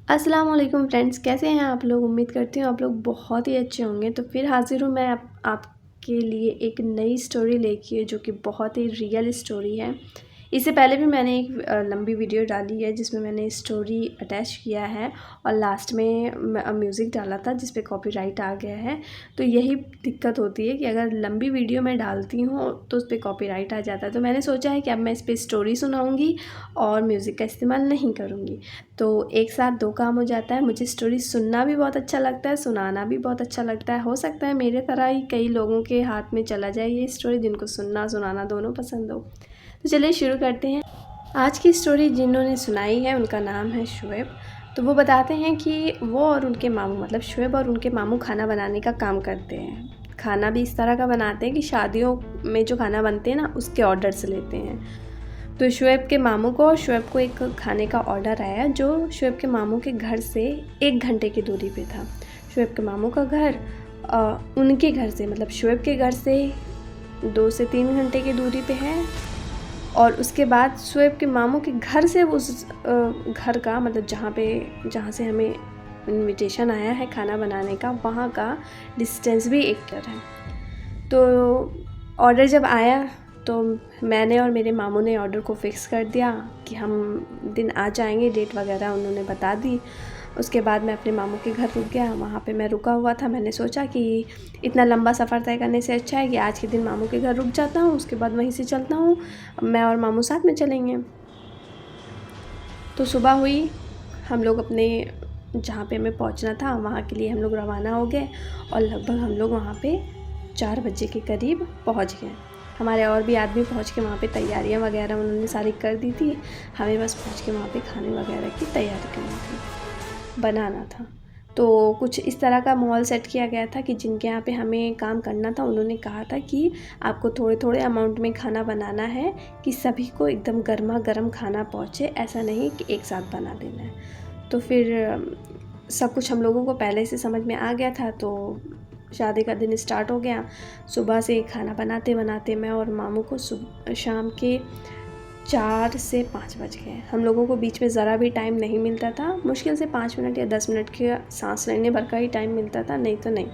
अस्सलाम वालेकुम फ्रेंड्स, कैसे हैं आप लोग। उम्मीद करती हूँ आप लोग बहुत ही अच्छे होंगे। तो फिर हाज़िर हूँ मैं आपके लिए एक नई स्टोरी लेके, जो कि बहुत ही रियल स्टोरी है। इससे पहले भी मैंने एक लंबी वीडियो डाली है जिसमें मैंने स्टोरी अटैच किया है और लास्ट में म्यूज़िक डाला था जिस पे कॉपीराइट आ गया है। तो यही दिक्कत होती है कि अगर लंबी वीडियो मैं डालती हूँ तो उस पर कॉपीराइट आ जाता है। तो मैंने सोचा है कि अब मैं इस पर स्टोरी सुनाऊँगी और म्यूज़िक का इस्तेमाल नहीं करूँगी। तो एक साथ दो काम हो जाता है। मुझे स्टोरी सुनना भी बहुत अच्छा लगता है, सुनाना भी बहुत अच्छा लगता है। हो सकता है मेरे तरह ही कई लोगों के हाथ में चला जाए ये स्टोरी, जिनको सुनना सुनाना दोनों पसंद हो। तो चलिए शुरू करते हैं। आज की स्टोरी जिन्होंने सुनाई है उनका नाम है शुएब। तो वो बताते हैं कि वो और उनके मामू, मतलब शुएब और उनके मामू खाना बनाने का काम करते हैं। खाना भी इस तरह का बनाते हैं कि शादियों में जो खाना बनते हैं ना, उसके ऑर्डर से लेते हैं। तो शुएब के मामू को और शुएब को एक खाने का ऑर्डर आया जो शुएब के मामू के घर से 1 घंटे की दूरी पे था। शुएब के मामू का घर उनके घर से, मतलब शुएब के घर से 2 से 3 घंटे की दूरी पे है। और उसके बाद शुएब के मामू के घर से उस घर का, मतलब जहाँ से हमें इनविटेशन आया है खाना बनाने का, वहाँ का डिस्टेंस भी 1 मीटर है। तो ऑर्डर जब आया तो मैंने और मेरे मामू ने ऑर्डर को फ़िक्स कर दिया कि हम दिन आ जाएंगे, डेट वगैरह उन्होंने बता दी। उसके बाद मैं अपने मामू के घर रुक गया। वहाँ पे मैं रुका हुआ था। मैंने सोचा कि इतना लंबा सफ़र तय करने से अच्छा है कि आज के दिन मामू के घर रुक जाता हूँ, उसके बाद वहीं से चलता हूँ, मैं और मामू साथ में चलेंगे। तो सुबह हुई, हम लोग अपने जहाँ पे हमें पहुँचना था वहाँ के लिए हम लोग रवाना हो गए और लगभग हम लोग वहाँ पे 4 बजे के करीब पहुँच गए। हमारे और भी आदमी पहुँच के वहाँ पे तैयारियाँ वगैरह उन्होंने सारी कर दी थी। हमें बस पहुँच के वहाँ पे खाने वगैरह की तैयारी करनी थी, बनाना था। तो कुछ इस तरह का माहौल सेट किया गया था कि जिनके यहाँ पे हमें काम करना था उन्होंने कहा था कि आपको थोड़े थोड़े अमाउंट में खाना बनाना है कि सभी को एकदम गर्मा गर्म खाना पहुँचे, ऐसा नहीं कि एक साथ बना देना है। तो फिर सब कुछ हम लोगों को पहले से समझ में आ गया था। तो शादी का दिन स्टार्ट हो गया। सुबह से खाना बनाते बनाते मैं और मामू को शाम के 4 से 5 बज गए। हम लोगों को बीच में ज़रा भी टाइम नहीं मिलता था। मुश्किल से 5 मिनट या 10 मिनट के सांस लेने भर का ही टाइम मिलता था, नहीं तो नहीं।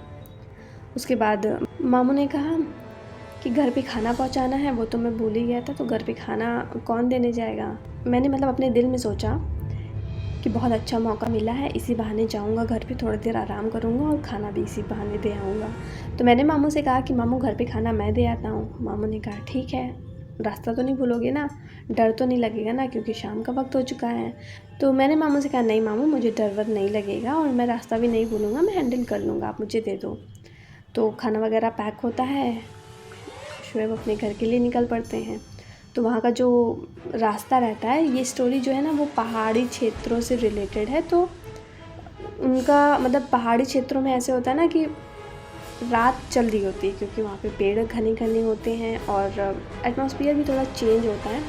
उसके बाद मामू ने कहा कि घर पे खाना पहुंचाना है। वो तो मैं भूल ही गया था। तो घर पे खाना कौन देने जाएगा। मैंने मतलब अपने दिल में सोचा कि बहुत अच्छा मौका मिला है, इसी बहाने जाऊंगा घर पे, थोड़ी देर आराम करूंगा और खाना भी इसी बहाने दे आऊँगा। तो मैंने मामू से कहा कि मामू घर पे खाना मैं दे आता हूँ। मामू ने कहा ठीक है, रास्ता तो नहीं भूलोगे ना, डर तो नहीं लगेगा ना, क्योंकि शाम का वक्त हो चुका है। तो मैंने मामू से कहा नहीं मामू, मुझे डर वर नहीं लगेगा और मैं रास्ता भी नहीं भूलूँगा, मैं हैंडल कर लूँगा, आप मुझे दे दो। तो खाना वगैरह पैक होता है, शुएब अपने घर के लिए निकल पड़ते हैं। तो वहाँ का जो रास्ता रहता है, ये स्टोरी जो है ना वो पहाड़ी क्षेत्रों से रिलेटेड है। तो उनका मतलब पहाड़ी क्षेत्रों में ऐसे होता है ना कि रात जल्दी होती है, क्योंकि वहाँ पे पेड़ घने घने होते हैं और एटमॉस्फेयर भी थोड़ा चेंज होता है।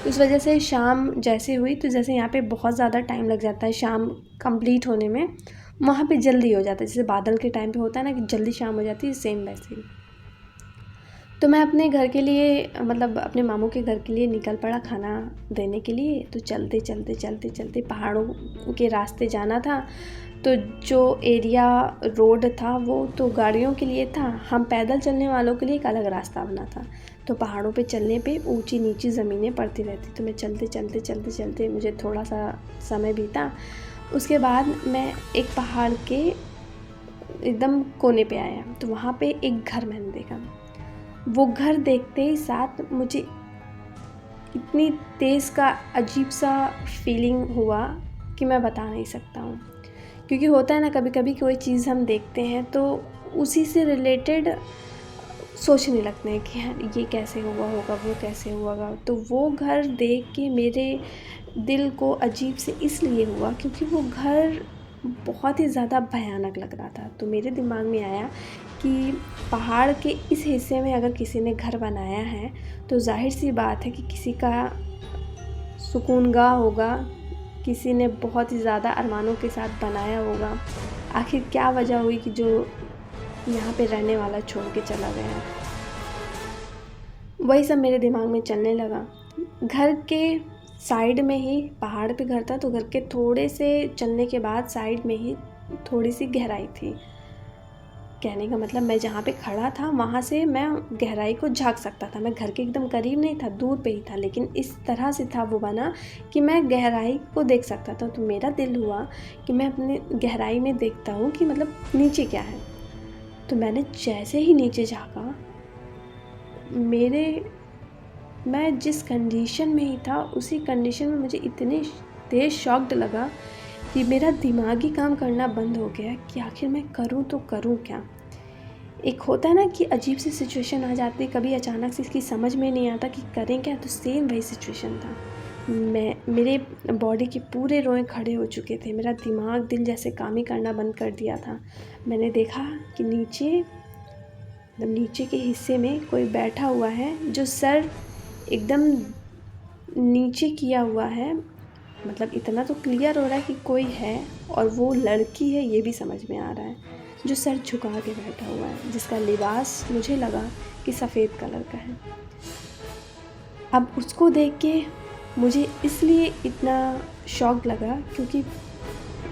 तो इस वजह से शाम जैसे हुई, तो जैसे यहाँ पे बहुत ज़्यादा टाइम लग जाता है शाम कंप्लीट होने में, वहाँ पे जल्दी हो जाता है। जैसे बादल के टाइम पे होता है ना कि जल्दी शाम हो जाती है, सेम वैसे ही। तो मैं अपने घर के लिए, मतलब अपने मामू के घर के लिए निकल पड़ा खाना देने के लिए। तो चलते चलते चलते चलते पहाड़ों के रास्ते जाना था। तो जो एरिया रोड था वो तो गाड़ियों के लिए था, हम पैदल चलने वालों के लिए एक अलग रास्ता बना था। तो पहाड़ों पे चलने पे ऊंची नीची ज़मीनें पड़ती रहती। तो मैं चलते चलते चलते चलते मुझे थोड़ा सा समय बीता। उसके बाद मैं एक पहाड़ के एकदम कोने पे आया। तो वहाँ पे एक घर मैंने देखा। वो घर देखते ही साथ मुझे इतनी तेज़ का अजीब सा फीलिंग हुआ कि मैं बता नहीं सकता हूँ। क्योंकि होता है ना, कभी कभी कोई चीज़ हम देखते हैं तो उसी से रिलेटेड सोचने लगते हैं कि हाँ ये कैसे हुआ होगा, वो कैसे हुआ होगा। तो वो घर देख के मेरे दिल को अजीब से इसलिए हुआ क्योंकि वो घर बहुत ही ज़्यादा भयानक लग रहा था। तो मेरे दिमाग में आया कि पहाड़ के इस हिस्से में अगर किसी ने घर बनाया है तो जाहिर सी बात है कि किसी का सुकूनगाह होगा, किसी ने बहुत ही ज़्यादा अरमानों के साथ बनाया होगा। आखिर क्या वजह हुई कि जो यहाँ पे रहने वाला छोड़ के चला गया। वही सब मेरे दिमाग में चलने लगा। घर के साइड में ही पहाड़ पे घर था, तो घर के थोड़े से चलने के बाद साइड में ही थोड़ी सी गहराई थी। कहने का मतलब मैं जहाँ पे खड़ा था वहाँ से मैं गहराई को झांक सकता था। मैं घर के एकदम करीब नहीं था, दूर पे ही था, लेकिन इस तरह से था वो बना कि मैं गहराई को देख सकता था। तो मेरा दिल हुआ कि मैं अपने गहराई में देखता हूँ कि मतलब नीचे क्या है। तो मैंने जैसे ही नीचे झाँका, मैं जिस कंडीशन में ही था उसी कंडीशन में मुझे इतने तेज़ शॉक्ड लगा कि मेरा दिमाग ही काम करना बंद हो गया कि आखिर मैं करूँ तो करूँ क्या। एक होता है ना कि अजीब सी सिचुएशन आ जाती है, कभी अचानक से इसकी समझ में नहीं आता कि करें क्या। तो सेम वही सिचुएशन था। मेरे बॉडी के पूरे रोए खड़े हो चुके थे, मेरा दिमाग दिल जैसे काम ही करना बंद कर दिया था। मैंने देखा कि नीचे के हिस्से में कोई बैठा हुआ है जो सर एकदम नीचे किया हुआ है। मतलब इतना तो क्लियर हो रहा है कि कोई है और वो लड़की है, ये भी समझ में आ रहा है, जो सर झुका के बैठा हुआ है, जिसका लिबास मुझे लगा कि सफ़ेद कलर का है। अब उसको देख के मुझे इसलिए इतना शॉक लगा क्योंकि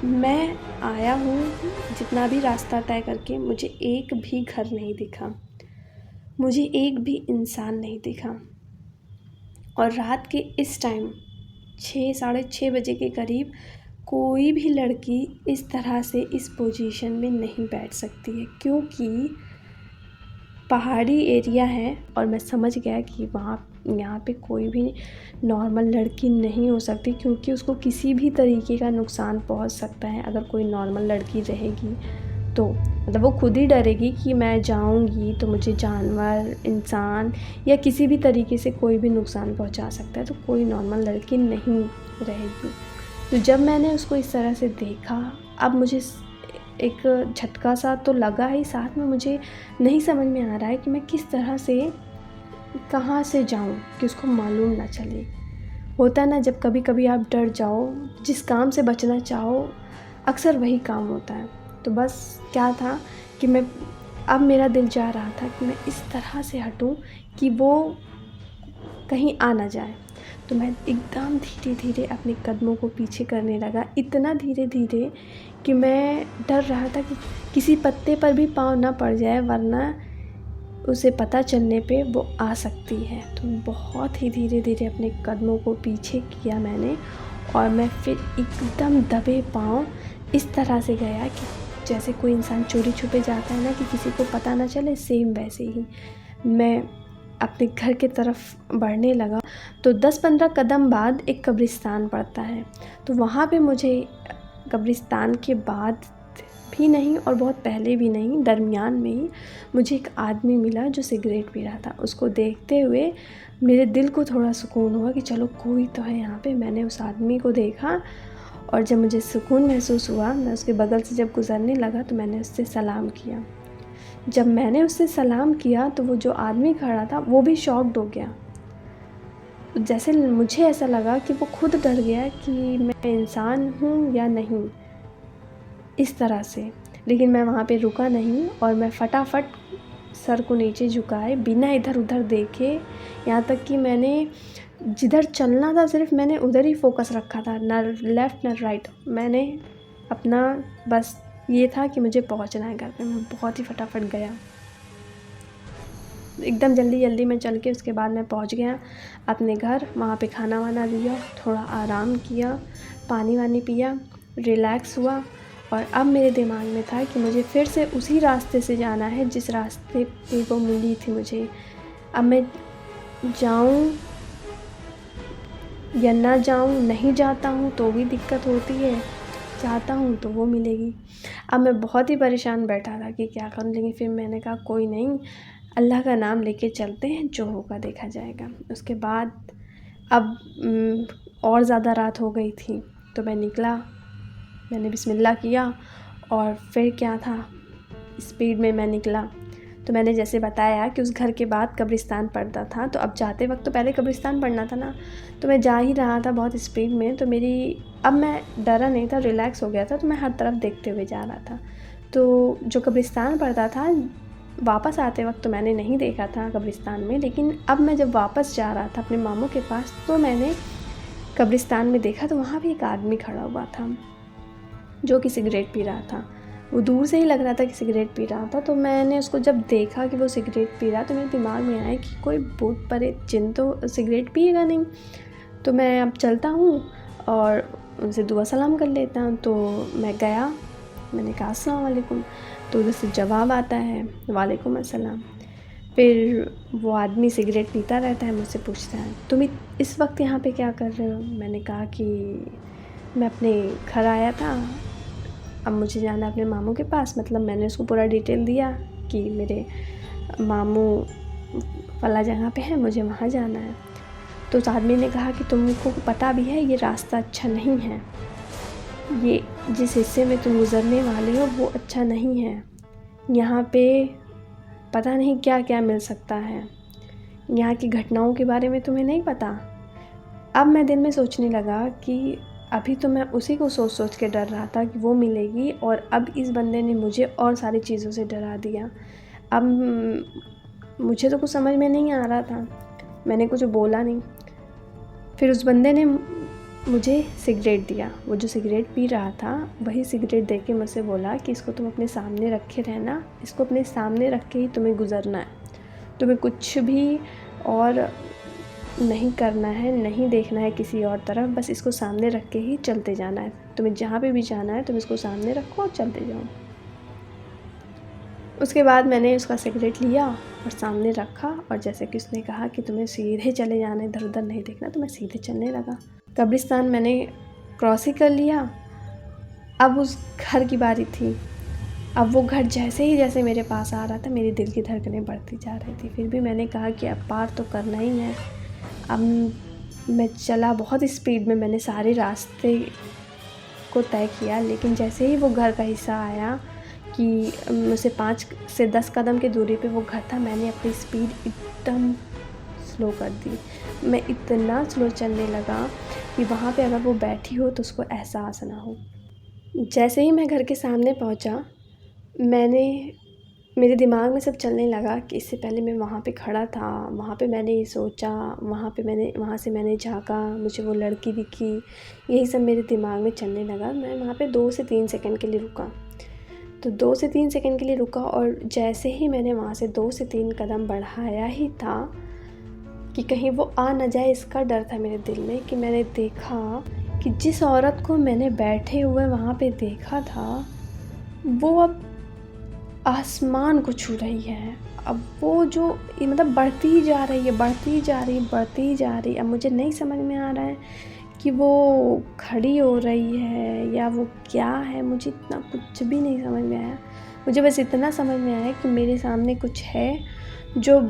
मैं आया हूँ जितना भी रास्ता तय करके, मुझे एक भी घर नहीं दिखा, मुझे एक भी इंसान नहीं दिखा। और रात के इस टाइम 6-6:30 बजे के करीब कोई भी लड़की इस तरह से इस पोजीशन में नहीं बैठ सकती है, क्योंकि पहाड़ी एरिया है और मैं समझ गया कि यहाँ पे कोई भी नॉर्मल लड़की नहीं हो सकती, क्योंकि उसको किसी भी तरीके का नुकसान पहुँच सकता है अगर कोई नॉर्मल लड़की रहेगी तो। मतलब वो खुद ही डरेगी कि मैं जाऊंगी तो मुझे जानवर, इंसान या किसी भी तरीके से कोई भी नुकसान पहुंचा सकता है, तो कोई नॉर्मल लड़की नहीं रहेगी। तो जब मैंने उसको इस तरह से देखा, अब मुझे एक झटका सा तो लगा ही, साथ में मुझे नहीं समझ में आ रहा है कि मैं किस तरह से कहाँ से जाऊँ कि उसको मालूम ना चले। होता ना, जब कभी कभी आप डर जाओ, जिस काम से बचना चाहो अक्सर वही काम होता है। तो बस क्या था कि अब मेरा दिल चाह रहा था कि मैं इस तरह से हटूं कि वो कहीं आ ना जाए। तो मैं एकदम धीरे धीरे अपने कदमों को पीछे करने लगा, इतना धीरे धीरे कि मैं डर रहा था कि किसी पत्ते पर भी पाँव ना पड़ जाए, वरना उसे पता चलने पे वो आ सकती है। तो बहुत ही धीरे धीरे अपने कदमों को पीछे किया मैंने, और मैं फिर एकदम दबे पाँव इस तरह से गया कि जैसे कोई इंसान चोरी छुपे जाता है ना कि किसी को पता ना चले, सेम वैसे ही मैं अपने घर के तरफ बढ़ने लगा। तो 10-15 कदम बाद एक कब्रिस्तान पड़ता है, तो वहाँ पे मुझे कब्रिस्तान के बाद भी नहीं और बहुत पहले भी नहीं, दरमियान में ही मुझे एक आदमी मिला जो सिगरेट पी रहा था। उसको देखते हुए मेरे दिल को थोड़ा सुकून हुआ कि चलो कोई तो है यहाँ पे। मैंने उस आदमी को देखा और जब मुझे सुकून महसूस हुआ, मैं उसके बगल से जब गुज़रने लगा तो मैंने उससे सलाम किया। जब मैंने उससे सलाम किया तो वो जो आदमी खड़ा था वो भी शॉक्ड हो गया। जैसे मुझे ऐसा लगा कि वो खुद डर गया कि मैं इंसान हूँ या नहीं, इस तरह से। लेकिन मैं वहाँ पे रुका नहीं और मैं फटाफट सर को नीचे झुकाए बिना इधर उधर देखे, यहाँ तक कि मैंने जिधर चलना था सिर्फ मैंने उधर ही फोकस रखा था, ना लेफ़्ट ना राइट। मैंने अपना बस ये था कि मुझे पहुंचना है घर पे। मैं बहुत ही फटाफट गया, एकदम जल्दी जल्दी में चल के उसके बाद मैं पहुंच गया अपने घर। वहाँ पे खाना वाना लिया, थोड़ा आराम किया, पानी वानी पिया, रिलैक्स हुआ। और अब मेरे दिमाग में था कि मुझे फिर से उसी रास्ते से जाना है जिस रास्ते पे वो मिली थी मुझे। अब मैं जाऊं या ना जाऊं, नहीं जाता हूं तो भी दिक्कत होती है, चाहता हूं तो वो मिलेगी। अब मैं बहुत ही परेशान बैठा था कि क्या करूं, लेकिन फिर मैंने कहा कोई नहीं, अल्लाह का नाम लेके चलते हैं, जो होगा देखा जाएगा। उसके बाद अब और ज़्यादा रात हो गई थी तो मैं निकला, मैंने बिस्मिल्लाह किया और फिर क्या था, स्पीड में मैं निकला। तो मैंने जैसे बताया कि उस घर के बाद कब्रिस्तान पड़ता था, तो अब जाते वक्त तो पहले कब्रिस्तान पड़ना था ना, तो मैं जा ही रहा था बहुत स्पीड में। तो अब मैं डरा नहीं था, रिलैक्स हो गया था, तो मैं हर तरफ देखते हुए जा रहा था। तो जो कब्रिस्तान पड़ता था, वापस आते वक्त तो मैंने नहीं देखा था कब्रिस्तान में, लेकिन अब मैं जब वापस जा रहा था अपने मामू के पास तो मैंने कब्रिस्तान में देखा तो वहाँ भी एक आदमी खड़ा हुआ था जो कि सिगरेट पी रहा था। वो दूर से ही लग रहा था कि सिगरेट पी रहा था। तो मैंने उसको जब देखा कि वो सिगरेट पी रहा तो मेरे दिमाग में आया कि कोई भूत प्रेत जिन तो सिगरेट पिएगा नहीं। तो मैं अब चलता हूँ और उनसे दुआ सलाम कर लेता हूँ। तो मैं गया, मैंने कहा अस्सलाम वालेकुम। तो उधर से जवाब आता है वालेकुम अस्सलाम। फिर वो आदमी सिगरेट पीता रहता है, मुझसे पूछता है तुम इस वक्त यहाँ पे क्या कर रहे हो। मैंने कहा कि मैं अपने घर आया था, अब मुझे जाना है अपने मामू के पास। मतलब मैंने उसको पूरा डिटेल दिया कि मेरे मामू फला जगह पे है, मुझे वहाँ जाना है। तो उस आदमी ने कहा कि तुमको पता भी है ये रास्ता अच्छा नहीं है, ये जिस हिस्से में तुम गुज़रने वाले हो वो अच्छा नहीं है, यहाँ पे पता नहीं क्या क्या मिल सकता है, यहाँ की घटनाओं के बारे में तुम्हें नहीं पता। अब मैं दिन में सोचने लगा कि अभी तो मैं उसी को सोच सोच के डर रहा था कि वो मिलेगी, और अब इस बंदे ने मुझे और सारी चीज़ों से डरा दिया। अब मुझे तो कुछ समझ में नहीं आ रहा था, मैंने कुछ बोला नहीं। फिर उस बंदे ने मुझे सिगरेट दिया, वो जो सिगरेट पी रहा था वही सिगरेट दे के मुझसे बोला कि इसको तुम अपने सामने रखे रहना, इसको अपने सामने रख के ही तुम्हें गुज़रना है, तुम्हें कुछ भी और नहीं करना है, नहीं देखना है किसी और तरफ, बस इसको सामने रख के ही चलते जाना है। तुम्हें जहाँ पे भी जाना है तुम इसको सामने रखो और चलते जाओ। उसके बाद मैंने उसका सिगरेट लिया और सामने रखा, और जैसे कि उसने कहा कि तुम्हें सीधे चले जाना है, इधर उधर नहीं देखना, तो मैं सीधे चलने लगा। कब्रिस्तान मैंने क्रॉस ही कर लिया। अब उस घर की बारी थी। अब वो घर जैसे मेरे पास आ रहा था मेरी दिल की धड़कनें बढ़ती जा रही थी। फिर भी मैंने कहा कि अब पार तो करना ही है। अब मैं चला बहुत स्पीड में, मैंने सारे रास्ते को तय किया, लेकिन जैसे ही वो घर का हिस्सा आया कि मुझसे 5 से 10 कदम की दूरी पे वो घर था, मैंने अपनी स्पीड एकदम स्लो कर दी। मैं इतना स्लो चलने लगा कि वहाँ पे अगर वो बैठी हो तो उसको एहसास ना हो। जैसे ही मैं घर के सामने पहुँचा, मेरे दिमाग में सब चलने लगा कि इससे पहले मैं वहाँ पे खड़ा था, वहाँ पे मैंने ये सोचा, वहाँ से मैंने झाँका, मुझे वो लड़की दिखी, यही सब मेरे दिमाग में चलने लगा। मैं वहाँ पे 2 से 3 सेकंड के लिए रुका। तो 2 से 3 सेकंड के लिए रुका, और जैसे ही मैंने वहाँ से 2 से 3 कदम बढ़ाया ही था कि कहीं वो आ न जाए, इसका डर था मेरे दिल में, कि मैंने देखा कि जिस औरत को मैंने बैठे हुए वहाँ पे देखा था वो अब आसमान को छू रही है। अब वो जो मतलब बढ़ती जा रही। अब मुझे नहीं समझ में आ रहा है कि वो खड़ी हो रही है या वो क्या है, मुझे इतना कुछ भी नहीं समझ में आया। मुझे बस इतना समझ में आया कि मेरे सामने कुछ है जो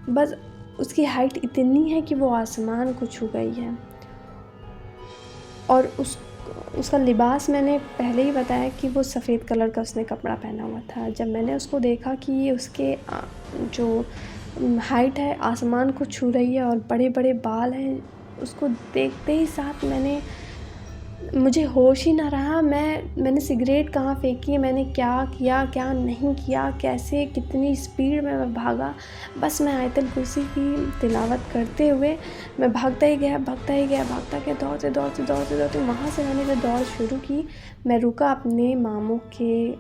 बस उसकी हाइट इतनी है कि वो आसमान को छू गई है। और उसका लिबास मैंने पहले ही बताया कि वो सफ़ेद कलर का उसने कपड़ा पहना हुआ था। जब मैंने उसको देखा कि ये उसके जो हाइट है आसमान को छू रही है और बड़े बड़े बाल हैं, उसको देखते ही साथ मुझे होश ही ना रहा। मैंने सिगरेट कहाँ फेंकी, मैंने क्या किया क्या नहीं किया, कैसे कितनी स्पीड में मैं भागा। बस मैं आयतल कुर्सी की तिलावत करते हुए मैं भागता ही गया, दौड़ते वहाँ से मैंने जब दौड़ शुरू की, मैं रुका अपने मामू के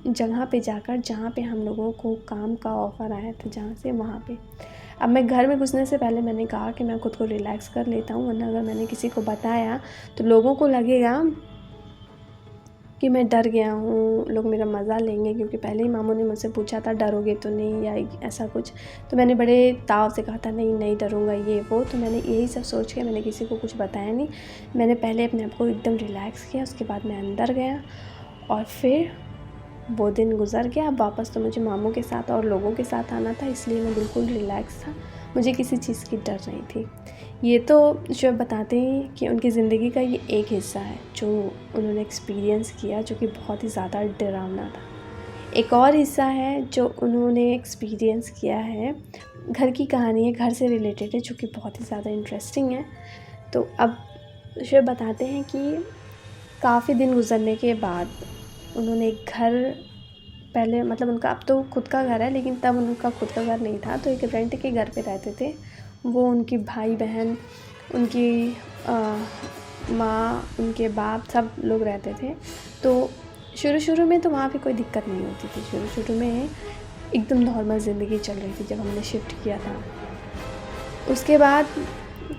जगह पे जाकर जहाँ पे हम लोगों को काम का ऑफ़र आया था, जहाँ से वहाँ पे। अब मैं घर में घुसने से पहले मैंने कहा कि मैं खुद को रिलैक्स कर लेता हूँ, वरना अगर मैंने किसी को बताया तो लोगों को लगेगा कि मैं डर गया हूँ, लोग मेरा मज़ा लेंगे, क्योंकि पहले ही मामू ने मुझसे पूछा था डरोगे तो नहीं या ऐसा कुछ। तो मैंने बड़े ताव से कहा था नहीं डरूँगा ये वो। तो मैंने यही सब सोच के मैंने किसी को कुछ बताया नहीं। मैंने पहले अपने आप को एकदम रिलैक्स किया, उसके बाद मैं अंदर गया और फिर वो दिन गुज़र गया। अब वापस तो मुझे मामू के साथ और लोगों के साथ आना था, इसलिए मैं बिल्कुल रिलैक्स था, मुझे किसी चीज़ की डर नहीं थी। ये तो जो बताते हैं कि उनकी ज़िंदगी का ये एक हिस्सा है जो उन्होंने एक्सपीरियंस किया, जो कि बहुत ही ज़्यादा डरावना था। एक और हिस्सा है जो उन्होंने एक्सपीरियंस किया है, घर की कहानी है, घर से रिलेटेड है, जो कि बहुत ही ज़्यादा इंटरेस्टिंग है। तो अब जो बताते हैं कि काफ़ी दिन गुजरने के बाद उन्होंने एक घर, पहले मतलब उनका अब तो खुद का घर है, लेकिन तब उनका खुद का घर नहीं था, तो एक रेंट के घर पे रहते थे वो, उनकी भाई बहन उनकी माँ, उनके बाप सब लोग रहते थे। तो शुरू में तो वहाँ पे कोई दिक्कत नहीं होती थी। शुरू में एकदम नॉर्मल ज़िंदगी चल रही थी जब हमने शिफ्ट किया था। उसके बाद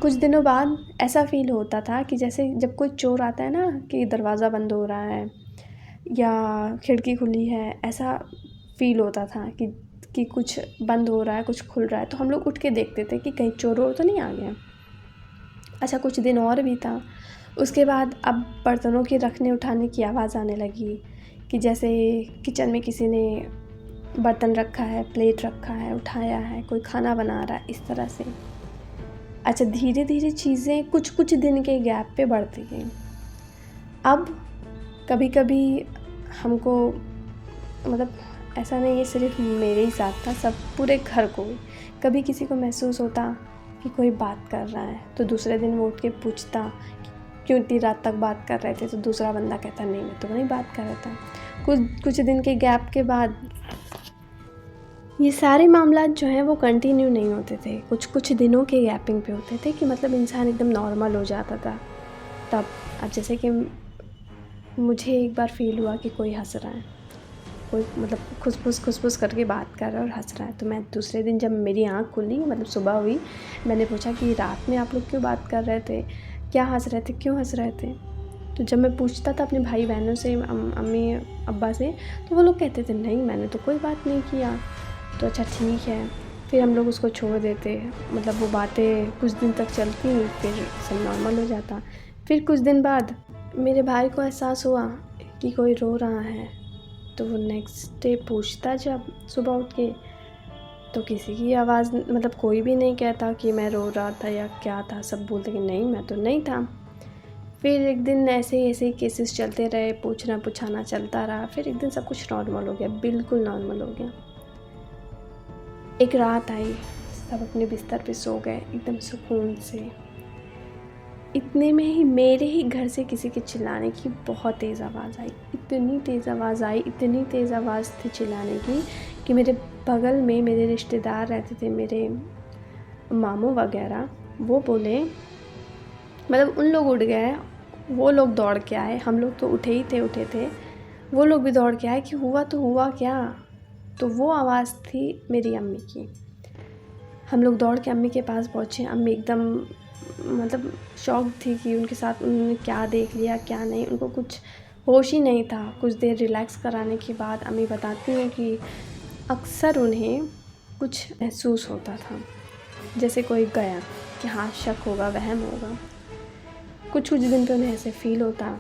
कुछ दिनों बाद ऐसा फ़ील होता था कि जैसे जब कोई चोर आता है ना, कि दरवाज़ा बंद हो रहा है या खिड़की खुली है, ऐसा फ़ील होता था कि कुछ बंद हो रहा है, कुछ खुल रहा है, तो हम लोग उठ के देखते थे कि कहीं चोर वोर तो नहीं आ गया। अच्छा, कुछ दिन और भी था। उसके बाद अब बर्तनों की रखने उठाने की आवाज़ आने लगी, कि जैसे किचन में किसी ने बर्तन रखा है, प्लेट रखा है, उठाया है, कोई खाना बना रहा है, इस तरह से। अच्छा, धीरे धीरे चीज़ें कुछ दिन के गैप पे बढ़ती गई। अब कभी कभी हमको, मतलब ऐसा नहीं है सिर्फ मेरे ही साथ था, सब पूरे घर को, कभी किसी को महसूस होता कि कोई बात कर रहा है तो दूसरे दिन वो उठ के पूछता क्यों इतनी रात तक बात कर रहे थे, तो दूसरा बंदा कहता नहीं, मैं तो नहीं बात कर रहा था। कुछ दिन के गैप के बाद ये सारे मामलात जो हैं वो कंटिन्यू नहीं होते थे, कुछ दिनों के गैपिंग पे होते थे, कि मतलब इंसान एकदम नॉर्मल हो जाता था तब। अब जैसे कि मुझे एक बार फ़ील हुआ कि कोई हंस रहा है, कोई मतलब खुसफुस करके बात कर रहा है और हंस रहा है। तो मैं दूसरे दिन जब मेरी आँख खुली, मतलब सुबह हुई, मैंने पूछा कि रात में आप लोग क्यों बात कर रहे थे, क्या हंस रहे थे, क्यों हंस रहे थे। तो जब मैं पूछता था अपने भाई बहनों से, अम्मी अब्बा से, तो वो लोग कहते थे नहीं, मैंने तो कोई बात नहीं किया। तो अच्छा ठीक है, फिर हम लोग उसको छोड़ देते, मतलब वो बातें कुछ दिन तक चलती, फिर सब नॉर्मल हो जाता। फिर कुछ दिन बाद मेरे भाई को एहसास हुआ कि कोई रो रहा है, तो वो नेक्स्ट डे पूछता जब सुबह उठ के, तो किसी की आवाज़, मतलब कोई भी नहीं कहता कि मैं रो रहा था या क्या था, सब बोलते कि नहीं, मैं तो नहीं था। फिर एक दिन ऐसे ही केसेस चलते रहे, पूछना पुछाना चलता रहा, फिर एक दिन सब कुछ नॉर्मल हो गया, बिल्कुल नॉर्मल हो गया। एक रात आई, सब अपने बिस्तर पे सो गए एकदम सुकून से। इतने में ही मेरे ही घर से किसी के चिल्लाने की बहुत तेज़ आवाज़ आई, इतनी तेज़ आवाज़ आई, इतनी तेज़ आवाज़ थी चिल्लाने की, कि मेरे बगल में मेरे रिश्तेदार रहते थे, मेरे मामू वगैरह, वो बोले, मतलब उन लोग उठ गए, वो लोग दौड़ के आए, हम लोग तो उठे थे, वो लोग भी दौड़ के आए कि हुआ तो हुआ क्या। तो वो आवाज़ थी मेरी अम्मी की। हम लोग दौड़ के अम्मी के पास पहुँचे। अम्मी एकदम मतलब शॉक थी कि उनके साथ उन्होंने क्या देख लिया क्या नहीं, उनको कुछ होश ही नहीं था। कुछ देर रिलैक्स कराने के बाद अम्मी बताती हैं कि अक्सर उन्हें कुछ महसूस होता था, जैसे कोई गया, कि हाँ शक होगा, वहम होगा। कुछ दिन पे उन्हें ऐसे फ़ील होता,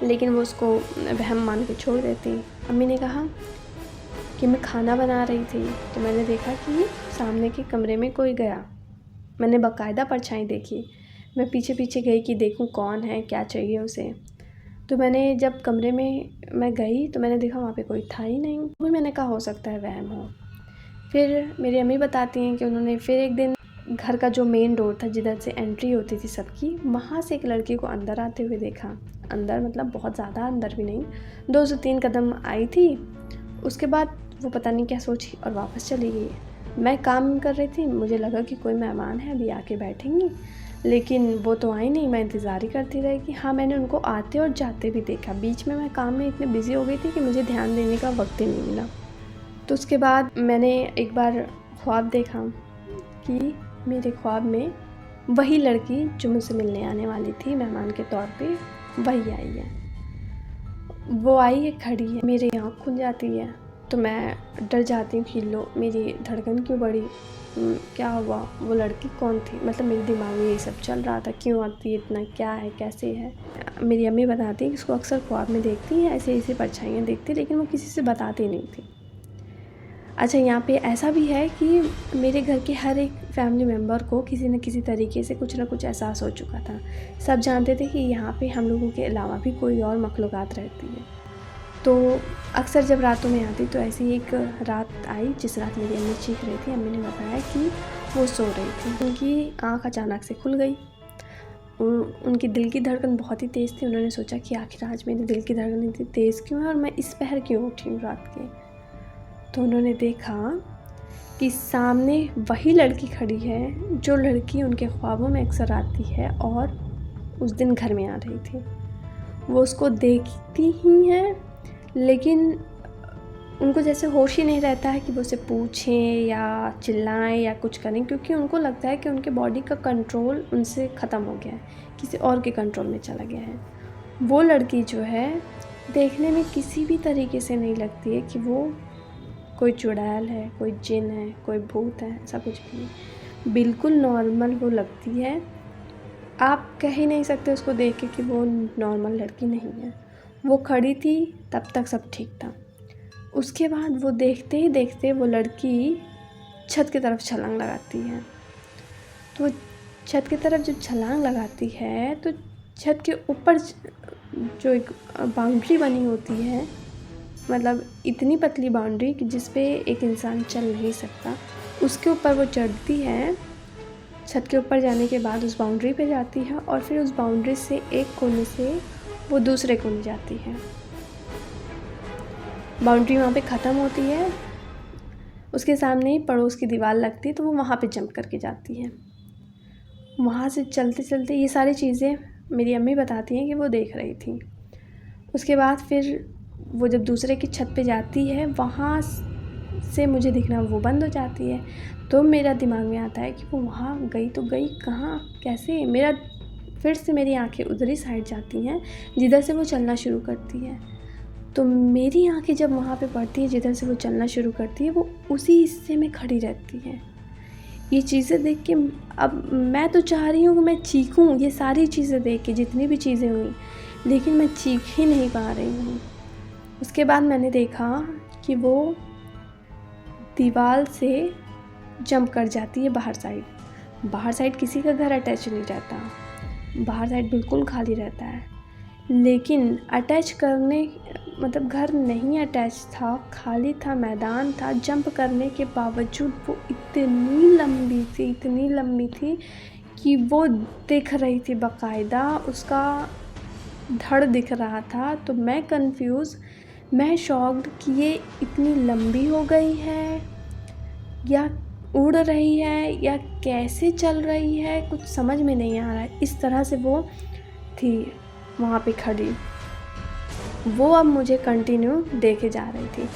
लेकिन वो उसको वहम मान के छोड़ देती। अम्मी ने कहा कि मैं खाना बना रही थी तो मैंने देखा कि सामने के कमरे में कोई गया। मैंने बाकायदा परछाई देखी, मैं पीछे पीछे गई कि देखूं कौन है, क्या चाहिए उसे। तो मैंने जब कमरे में मैं गई तो मैंने देखा वहाँ पे कोई था ही नहीं। भी मैंने कहा हो सकता है वहम हो। फिर मेरी अम्मी बताती हैं कि उन्होंने फिर एक दिन घर का जो मेन डोर था, जिधर से एंट्री होती थी सबकी, वहाँ से एक लड़की को अंदर आते हुए देखा। अंदर मतलब बहुत ज़्यादा अंदर भी नहीं, 2 से 3 कदम आई थी। उसके बाद वो पता नहीं क्या सोची और वापस चली गई। मैं काम कर रही थी, मुझे लगा कि कोई मेहमान है अभी आके बैठेंगी, लेकिन वो तो आई नहीं। मैं इंतज़ार ही करती रही कि हाँ, मैंने उनको आते और जाते भी देखा। बीच में मैं काम में इतनी बिज़ी हो गई थी कि मुझे ध्यान देने का वक्त ही नहीं मिला। तो उसके बाद मैंने एक बार ख्वाब देखा कि मेरे ख्वाब में वही लड़की जो मुझसे मिलने आने वाली थी मेहमान के तौर पे, वही आई है। वो आई है, खड़ी है, मेरी आँख खुल जाती है तो मैं डर जाती हूँ कि लो मेरी धड़कन क्यों बढ़ी, क्या हुआ, वो लड़की कौन थी। मतलब मेरे दिमाग में ये सब चल रहा था, क्यों आती है इतना, क्या है, कैसे है। मेरी अम्मी बताती है कि उसको अक्सर ख्वाब में देखती है, ऐसे ऐसे परछाइयाँ देखती, लेकिन वो किसी से बताती नहीं थी। अच्छा, यहाँ पे ऐसा भी है कि मेरे घर के हर एक फैमिली मेम्बर को किसी न किसी तरीके से कुछ ना कुछ एहसास हो चुका था। सब जानते थे कि यहाँ पे हम लोगों के अलावा भी कोई और मखलूक़ात रहती है। तो अक्सर जब रातों में आती, तो ऐसी एक रात आई जिस रात मेरी अम्मी चीख रही थी। अम्मी ने बताया कि वो सो रही थी, उनकी आँख अचानक से खुल गई। उनकी दिल की धड़कन बहुत ही तेज़ थी। उन्होंने सोचा कि आखिर आज मेरी दिल की धड़कन इतनी तेज़ क्यों है और मैं इस पहर क्यों उठी हूँ रात के। तो उन्होंने देखा कि सामने वही लड़की खड़ी है जो लड़की उनके ख्वाबों में अक्सर आती है और उस दिन घर में आ रही थी। वो उसको देखती ही हैं, लेकिन उनको जैसे होश ही नहीं रहता है कि वो उसे पूछें या चिल्लाएं या कुछ करें, क्योंकि उनको लगता है कि उनके बॉडी का कंट्रोल उनसे ख़त्म हो गया है, किसी और के कंट्रोल में चला गया है। वो लड़की जो है देखने में किसी भी तरीके से नहीं लगती है कि वो कोई चुड़ैल है, कोई जिन है, कोई भूत है, ऐसा कुछ भी नहीं। बिल्कुल नॉर्मल वो लगती है। आप कह ही नहीं सकते उसको देख के कि वो नॉर्मल लड़की नहीं है। वो खड़ी थी, तब तक सब ठीक था। उसके बाद वो देखते ही देखते वो लड़की छत की तरफ छलांग लगाती है। तो छत की तरफ जब छलांग लगाती है तो छत के ऊपर जो एक बाउंड्री बनी होती है, मतलब इतनी पतली बाउंड्री कि जिस पे एक इंसान चल नहीं सकता, उसके ऊपर वो चढ़ती है। छत के ऊपर जाने के बाद उस बाउंड्री पे जाती है और फिर उस बाउंड्री से एक कोने से वो दूसरे कोने जाती है। बाउंड्री वहाँ पे ख़त्म होती है, उसके सामने ही पड़ोस की दीवार लगती है, तो वो वहाँ पे जंप करके जाती है। वहाँ से चलते चलते ये सारी चीज़ें मेरी अम्मी बताती हैं कि वो देख रही थी। उसके बाद फिर वो जब दूसरे की छत पे जाती है, वहाँ से मुझे दिखना वो बंद हो जाती है। तो मेरा दिमाग में आता है कि वो वहाँ गई तो गई कहाँ, कैसे? फिर से मेरी आंखें उधर ही साइड जाती हैं जिधर से वो चलना शुरू करती है। तो मेरी आंखें जब वहाँ पे पड़ती है जिधर से वो चलना शुरू करती है, वो उसी हिस्से में खड़ी रहती है। ये चीज़ें देख के अब मैं तो चाह रही हूँ कि मैं चीखूँ, ये सारी चीज़ें देख के, जितनी भी चीज़ें हुई, लेकिन मैं चीख ही नहीं पा रही हूँ। उसके बाद मैंने देखा कि वो दीवार से जंप कर जाती है बाहर साइड। बाहर साइड किसी का घर अटैच नहीं रहता, बाहर साइड बिल्कुल खाली रहता है। लेकिन अटैच करने मतलब घर नहीं अटैच था, खाली था, मैदान था। जंप करने के बावजूद वो इतनी लंबी थी कि वो दिख रही थी बाकायदा, उसका धड़ दिख रहा था। तो मैं कंफ्यूज, मैं शॉक्ड कि ये इतनी लंबी हो गई है या उड़ रही है या कैसे चल रही है, कुछ समझ में नहीं आ रहा है। इस तरह से वो थी वहाँ पे खड़ी। वो अब मुझे कंटिन्यू देखे जा रही थी।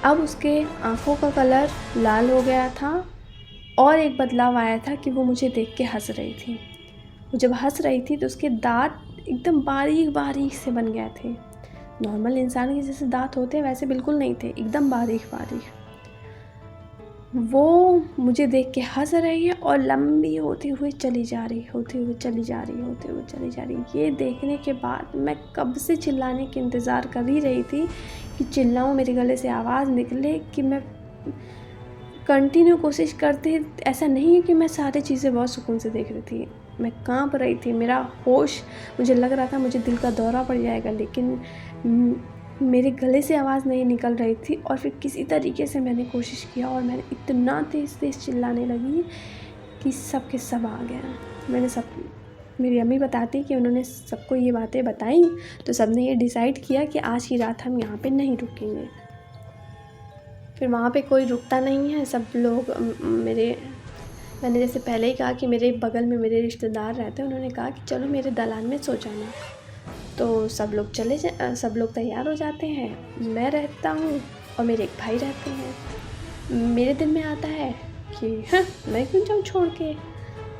अब उसके आँखों का कलर लाल हो गया था और एक बदलाव आया था कि वो मुझे देख के हंस रही थी। वो जब हंस रही थी तो उसके दांत एकदम बारीक से बन गए थे। नॉर्मल इंसान के जैसे दांत होते हैं वैसे बिल्कुल नहीं थे, एकदम बारीक। वो मुझे देख के हंस रही है और लंबी होते हुए चली जा रही। ये देखने के बाद मैं कब से चिल्लाने के इंतज़ार कर ही रही थी कि चिल्लाऊं, मेरे गले से आवाज़ निकले, कि मैं कंटिन्यू कोशिश करती। ऐसा नहीं है कि मैं सारी चीज़ें बहुत सुकून से देख रही थी, मैं कांप रही थी, मेरा होश, मुझे लग रहा था मुझे दिल का दौरा पड़ जाएगा, लेकिन मेरे गले से आवाज़ नहीं निकल रही थी। और फिर किसी तरीके से मैंने कोशिश किया और मैंने इतना तेज़ चिल्लाने लगी कि सब के सब आ गया। मेरी अम्मी बताती कि उन्होंने सबको ये बातें बताई, तो सब ने ये डिसाइड किया कि आज की रात हम यहाँ पे नहीं रुकेंगे। फिर वहाँ पे कोई रुकता नहीं है, सब लोग मैंने जैसे पहले ही कहा कि मेरे बगल में मेरे रिश्तेदार रहते हैं, उन्होंने कहा कि चलो मेरे दलान में सो जाना। तो सब लोग तैयार हो जाते हैं। मैं रहता हूँ और मेरे एक भाई रहते हैं। मेरे दिल में आता है कि मैं क्यों जाऊँ छोड़ के।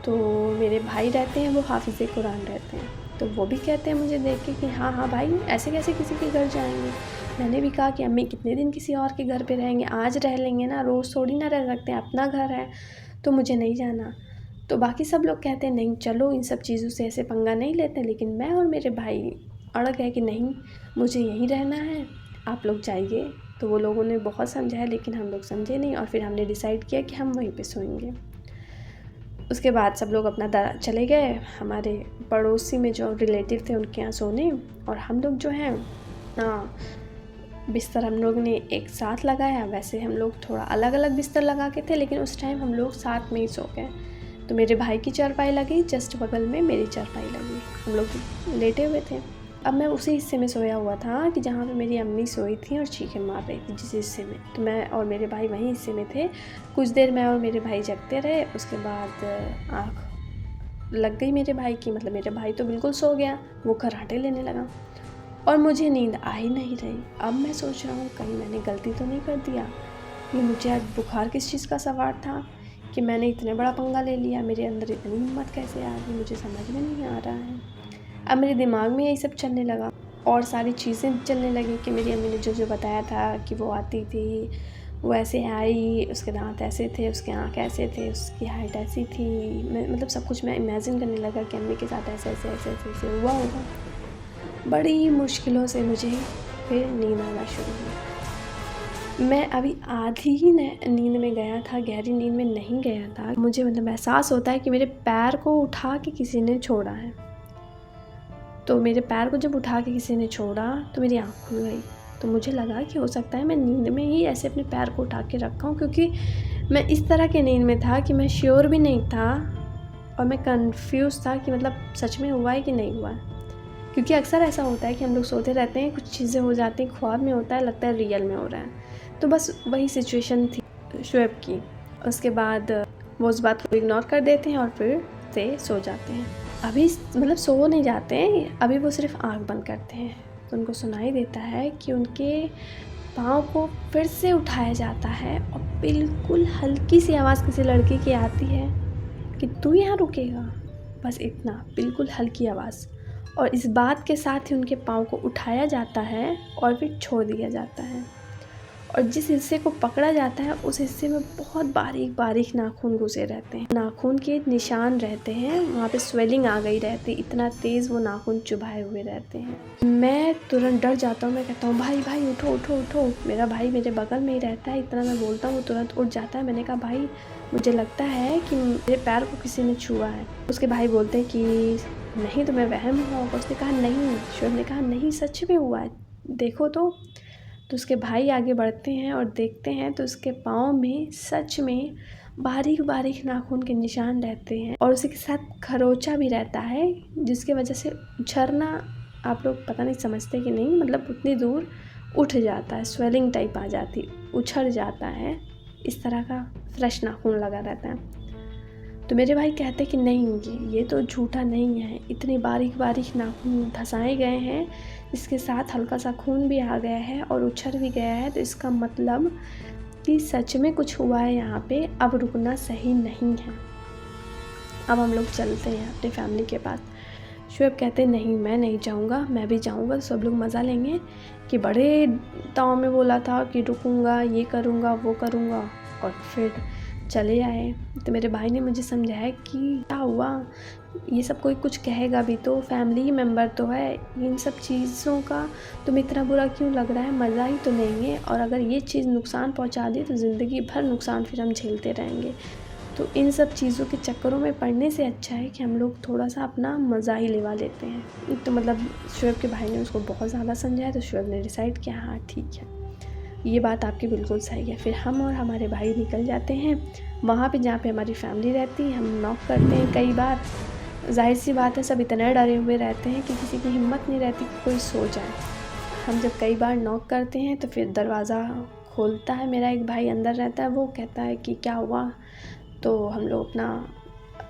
तो मेरे भाई रहते हैं, वो हाफिज़े कुरान रहते हैं, तो वो भी कहते हैं मुझे देख के कि हाँ भाई, ऐसे कैसे किसी के घर जाएंगे। मैंने भी कहा कि अम्मी कितने दिन किसी और के घर पे रहेंगे, आज रह लेंगे ना, रोज़ थोड़ी ना रह सकते, अपना घर है, तो मुझे नहीं जाना। तो बाकी सब लोग कहते हैं नहीं चलो, इन सब चीज़ों से ऐसे पंगा नहीं लेते। लेकिन मैं और मेरे भाई अड़ गए कि नहीं, मुझे यहीं रहना है, आप लोग जाइए। तो वो लोगों ने बहुत समझाया, लेकिन हम लोग समझे नहीं और फिर हमने डिसाइड किया कि हम वहीं पे सोएंगे। उसके बाद सब लोग अपना चले गए हमारे पड़ोसी में जो रिलेटिव थे उनके यहाँ सोने। और हम लोग जो हैं बिस्तर हम लोग ने एक साथ लगाया। वैसे हम लोग थोड़ा अलग अलग बिस्तर लगा के थे, लेकिन उस टाइम हम लोग साथ में ही सो गए। तो मेरे भाई की चारपाई लगी, जस्ट बगल में मेरी चारपाई लगी, हम लोग लेटे हुए थे। अब मैं उसी हिस्से में सोया हुआ था कि जहाँ पे मेरी अम्मी सोई थी और चीखें मार रही थी जिस हिस्से में, तो मैं और मेरे भाई वहीं हिस्से में थे। कुछ देर मैं और मेरे भाई जगते रहे, उसके बाद आँख लग गई मेरे भाई की, मतलब मेरे भाई तो बिल्कुल सो गया, वो खर्राटे लेने लगा और मुझे नींद आ ही नहीं रही। अब मैं सोच रहा हूँ कहीं मैंने गलती तो नहीं कर दिया, कि मुझे आज बुखार किस चीज़ का सवार था कि मैंने इतने बड़ा पंगा ले लिया, मेरे अंदर इतनी हिम्मत कैसे आ गई, मुझे समझ में नहीं आ रहा है। अब मेरे दिमाग में यही सब चलने लगा और सारी चीज़ें चलने लगी कि मेरी अम्मी ने जो जो बताया था कि वो आती थी, वो ऐसे आई, उसके दांत ऐसे थे, उसके आँख ऐसे थे, उसकी हाइट ऐसी थी। मैं मतलब सब कुछ मैं इमेजिन करने लगा कि अम्मी के साथ ऐसे ऐसे ऐसे ऐसे ऐसे हुआ होगा। बड़ी मुश्किलों से मुझे फिर नींद आना शुरू हुई। मैं अभी आधी ही नींद में गया था, गहरी नींद में नहीं गया था, मुझे मतलब एहसास होता है कि मेरे पैर को उठा के किसी ने छोड़ा है। तो मेरे पैर को जब उठा के किसी ने छोड़ा तो मेरी आँख खुल गई। तो मुझे लगा कि हो सकता है मैं नींद में ही ऐसे अपने पैर को उठा के रखा हूँ, क्योंकि मैं इस तरह के नींद में था कि मैं श्योर भी नहीं था और मैं कंफ्यूज था कि मतलब सच में हुआ है कि नहीं हुआ है। क्योंकि अक्सर ऐसा होता है कि हम लोग सोते रहते हैं, कुछ चीज़ें हो जाती हैं, ख्वाब में होता है, लगता है रियल में हो रहा है। तो बस वही सिचुएशन थी शुएब की। उसके बाद वो उस बात को इग्नोर कर देते हैं और फिर से सो जाते हैं। अभी मतलब सो नहीं जाते हैं, अभी वो सिर्फ आँख बंद करते हैं तो उनको सुनाई देता है कि उनके पाँव को फिर से उठाया जाता है और बिल्कुल हल्की सी आवाज़ किसी लड़की की आती है कि तू यहाँ रुकेगा, बस इतना, बिल्कुल हल्की आवाज़। और इस बात के साथ ही उनके पाँव को उठाया जाता है और फिर छोड़ दिया जाता है। और जिस हिस्से को पकड़ा जाता है उस हिस्से में बहुत बारीक बारीक नाखून घुसे रहते हैं, नाखून के निशान रहते हैं, वहाँ पे स्वेलिंग आ गई रहती, इतना तेज़ वो नाखून चुभाए हुए रहते हैं। मैं तुरंत डर जाता हूँ, मैं कहता हूँ भाई भाई उठो उठो उठो। मेरा भाई मेरे बगल में ही रहता है, इतना मैं बोलता हूँ वो तुरंत उठ जाता है। मैंने कहा भाई मुझे लगता है कि मेरे पैर को किसी ने छुआ है। उसके भाई बोलते हैं कि नहीं तुम्हें वहम हुआ होगा। उसने कहा नहीं, शुएब ने कहा नहीं सच में हुआ है, देखो तो उसके भाई आगे बढ़ते हैं और देखते हैं तो उसके पाँव में सच में बारीक बारीक नाखून के निशान रहते हैं और उसी के साथ खरोंचा भी रहता है, जिसकी वजह से झरना, आप लोग पता नहीं समझते कि नहीं, मतलब उतनी दूर उठ जाता है, स्वेलिंग टाइप आ जाती, उछड़ जाता है, इस तरह का फ्रेश नाखून लगा रहता है। तो मेरे भाई कहते कि नहीं ये तो झूठा नहीं है, इतने बारीक बारीक नाखून धंसाए गए हैं, इसके साथ हल्का सा खून भी आ गया है और उछड़ भी गया है, तो इसका मतलब कि सच में कुछ हुआ है यहाँ पे, अब रुकना सही नहीं है, अब हम लोग चलते हैं अपनी फैमिली के पास। शुएब कहते नहीं मैं नहीं जाऊँगा, मैं भी जाऊँगा, सब लोग मज़ा लेंगे कि बड़े ताव में बोला था कि रुकूँगा, ये करूँगा वो करूँगा, और फिर चले आए। तो मेरे भाई ने मुझे समझाया कि क्या हुआ, ये सब कोई कुछ कहेगा भी तो, फैमिली मेम्बर तो है, इन सब चीज़ों का तुम्हें इतना बुरा क्यों लग रहा है, मज़ा ही तो नहीं है, और अगर ये चीज़ नुकसान पहुंचा दी तो ज़िंदगी भर नुकसान फिर हम झेलते रहेंगे। तो इन सब चीज़ों के चक्करों में पड़ने से अच्छा है कि हम लोग थोड़ा सा अपना मज़ा ही लेवा लेते हैं। तो मतलब शुएब के भाई ने उसको बहुत ज़्यादा समझाया, तो शुएब ने डिसाइड किया हाँ ठीक है, ये बात आपकी बिल्कुल सही है। फिर हम और हमारे भाई निकल जाते हैं वहाँ पे जहाँ पे हमारी फैमिली रहती है। हम नॉक करते हैं कई बार, जाहिर सी बात है सब इतने डरे हुए रहते हैं कि किसी की हिम्मत नहीं रहती कि कोई सो जाए। हम जब कई बार नॉक करते हैं तो फिर दरवाज़ा खोलता है मेरा एक भाई, अंदर रहता है, वो कहता है कि क्या हुआ। तो हम लोग अपना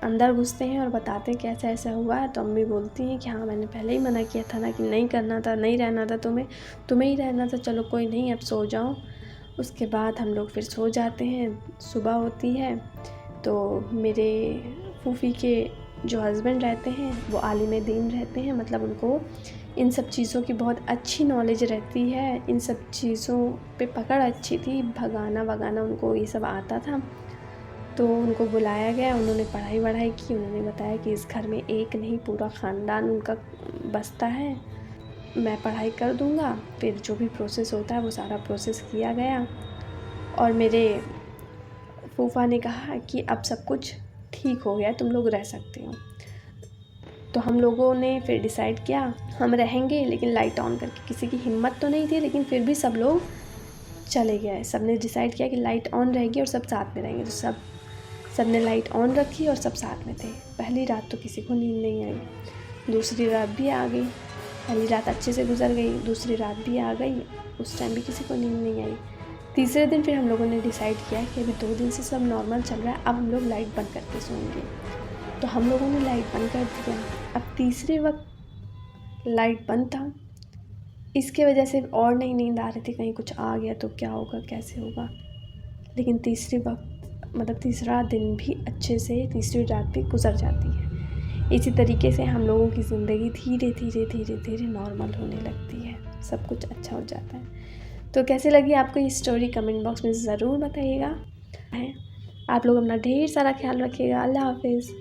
अंदर घुसते हैं और बताते हैं कि ऐसा ऐसा हुआ है। तो अम्मी बोलती हैं कि हाँ मैंने पहले ही मना किया था ना कि नहीं करना था, नहीं रहना था, तुम्हें ही रहना था, चलो कोई नहीं अब सो जाओ। उसके बाद हम लोग फिर सो जाते हैं। सुबह होती है तो मेरे फूफी के जो हस्बैंड रहते हैं वो आलिम दीन रहते हैं, मतलब उनको इन सब चीज़ों की बहुत अच्छी नॉलेज रहती है, इन सब चीज़ों पे पकड़ अच्छी थी, भगाना वगाना उनको ये सब आता था। तो उनको बुलाया गया, उन्होंने पढ़ाई वढ़ाई की, उन्होंने बताया कि इस घर में एक नहीं पूरा ख़ानदान उनका बसता है, मैं पढ़ाई कर दूंगा। फिर जो भी प्रोसेस होता है वो सारा प्रोसेस किया गया और मेरे फूफा ने कहा कि अब सब कुछ ठीक हो गया, तुम लोग रह सकते हो। तो हम लोगों ने फिर डिसाइड किया हम रहेंगे, लेकिन लाइट ऑन करके। किसी की हिम्मत तो नहीं थी, लेकिन फिर भी सब लोग चले गए। सब ने डिसाइड किया कि लाइट ऑन रहेगी और सब साथ में रहेंगे। तो सब ने लाइट ऑन रखी और सब साथ में थे। पहली रात तो किसी को नींद नहीं आई, दूसरी रात भी आ गई, पहली रात अच्छे से गुजर गई, दूसरी रात भी आ गई, उस टाइम भी किसी को नींद नहीं आई। तीसरे दिन फिर हम लोगों ने डिसाइड किया कि अभी 2 दिन से सब नॉर्मल चल रहा है, अब हम लोग लाइट बंद करके सोएंगे। तो हम लोगों ने लाइट बंद कर दिया। अब तीसरे वक्त लाइट बंद था, इसके वजह से और नहीं नींद आ रही थी, कहीं कुछ आ गया तो क्या होगा, कैसे होगा। लेकिन तीसरी वक्त मतलब तीसरा दिन भी अच्छे से, तीसरी रात भी गुजर जाती है। इसी तरीके से हम लोगों की ज़िंदगी धीरे धीरे धीरे धीरे नॉर्मल होने लगती है, सब कुछ अच्छा हो जाता है। तो कैसे लगी आपको ये स्टोरी कमेंट बॉक्स में ज़रूर बताइएगा। आप लोग अपना ढेर सारा ख्याल रखिएगा। अल्लाह हाफिज़।